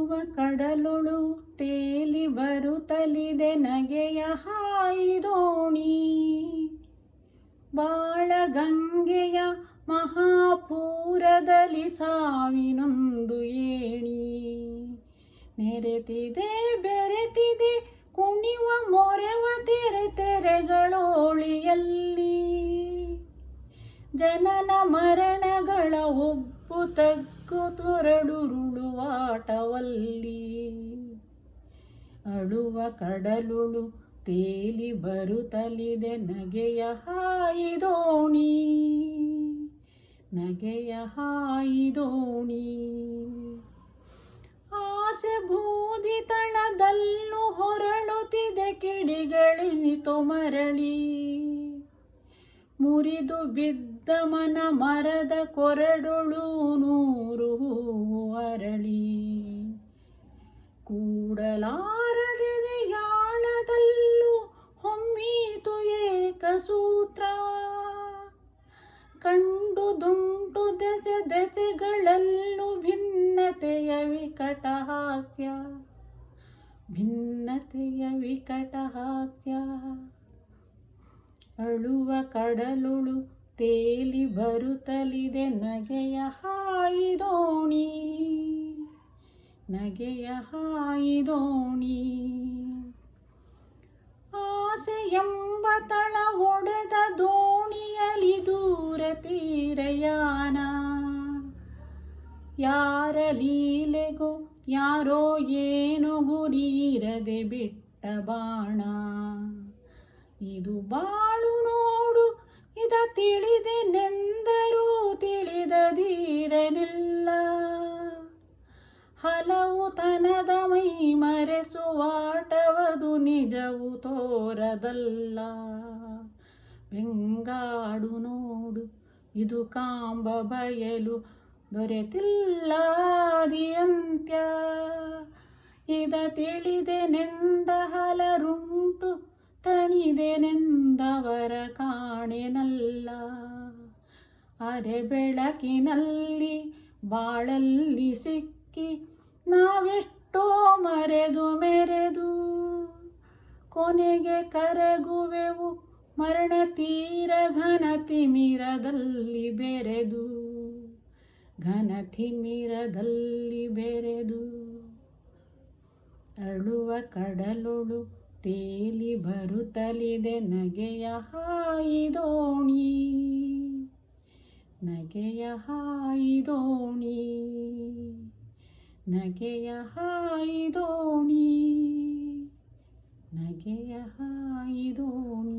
ಅಳುವ ಕಡಲೊಳು ತೇಲಿ ಬರುತ್ತಲಿದೆ ನಗೆಯ ಹಾಯಿದೋಣಿ. ಬಾಳಗಂಗೆಯ ಮಹಾಪೂರದಲ್ಲಿ ಸಾವಿನೊಂದು ಏಣಿ. ನೆರೆತಿದೆ ಬೆರೆತಿದೆ ಕುಣಿವ ಮೊರೆವ ತೆರೆ ತೆರೆಗಳೋಳಿಯಲ್ಲಿ. ಜನನ ಮರಣಗಳ ಒಬ್ಬು ತಗ್ಗು ತೊರಡುರುಳುವಾಟವಲ್ಲಿ. ಅಳುವ ಕಡಲುಳು ತೇಲಿ ಬರುತ್ತಲಿದೆ ನಗೆಯ ಹಾಯಿದೋಣಿ. ನಗೆಯ ಹಾಯಿದೋಣಿ. ಆಸೆ ಬೂದಿ ತಳದಲ್ಲೂ ಹೊರಳುತ್ತಿದೆ ಕಿಡಿಗಳಿನಿತು ಮರಳಿ. ಮುರಿದು ಬಿದ್ದ ಮನ ಮರದ ಕೊರಡೊಳು ನೂರು ಹೂವು ಅರಳಿ. ಕೂಡಲಾರದೆದೆಯಾಳದಲ್ಲೂ ಹೊಮ್ಮೀತು ಏಕಸೂತ್ರ. ಕಂಡುದುಂಟು ದೆಸೆ ದೆಸೆಗಳಲ್ಲೂ ಭಿನ್ನತೆಯ ವಿಕಟ ಹಾಸ್ಯ. ಭಿನ್ನತೆಯ ವಿಕಟ ಹಾಸ್ಯ. ಅಳುವ ಕಡಲುಳು ತೇಲಿ ಬರುತ್ತಲಿದೆ ನಗೆಯ ಹಾಯಿದೋಣಿ. ನಗೆಯ ಹಾಯಿದೋಣಿ. ಆಸೆಯೆಂಬ ತಳ ಒಡೆದ ದೋಣಿಯಲಿ ದೂರ ತೀರಯಾನ. ಯಾರ ಲೀಲೆಗೋ ಯಾರೋ ಏನು ಗುರಿಯಿರದೆ ಬಿಟ್ಟ ಬಾಣ. ಇದು ಬಾಳು ನೋಡು ಇದ ತಿಳಿದೆನೆಂದರೂ ತಿಳಿದದೀರನಿಲ್ಲ. ಹಲವು ತನದ ಮೈ ಮರೆಸುವಾಟವದು ನಿಜವು ತೋರದಲ್ಲ. ಬೆಂಗಾಡು ನೋಡು ಇದು ಕಾಂಬ ಬಯಲು ದೊರೆತಿಲ್ಲಾದಿ ಅಂತ್ಯ. ಇದ ತಿಳಿದೆನೆಂದ ಹಲರುಂಟು ತಣಿದೆನೆಂದವರ ಕಾಣೆನಲ್ಲ. ಅರೆ ಬೆಳಕಿನಲ್ಲಿ ಬಾಳಲ್ಲಿ ಸಿಕ್ಕಿ ನಾವೆಷ್ಟೋ ಮರೆದು ಮೆರೆದು. ಕೊನೆಗೆ ಕರಗುವೆವು ಮರಣ ತೀರ ಘನ ತಿಮಿರದಲ್ಲಿ ಬೆರೆದು. ಘನ ತಿಮಿರದಲ್ಲಿ ಬೆರೆದು. ಅಳುವ ಕಡಲೊಳು ತೇಲಿ ಬರುತ್ತಲಿದೆ ನಗೆಯ ಹಾಯಿದೋಣಿ. ನಗೆಯ ಹಾಯಿದೋಣಿ. ನಗೆಯ ಹಾಯಿದೋಣಿ. ನಗೆಯ ಹಾಯಿದೋಣಿ.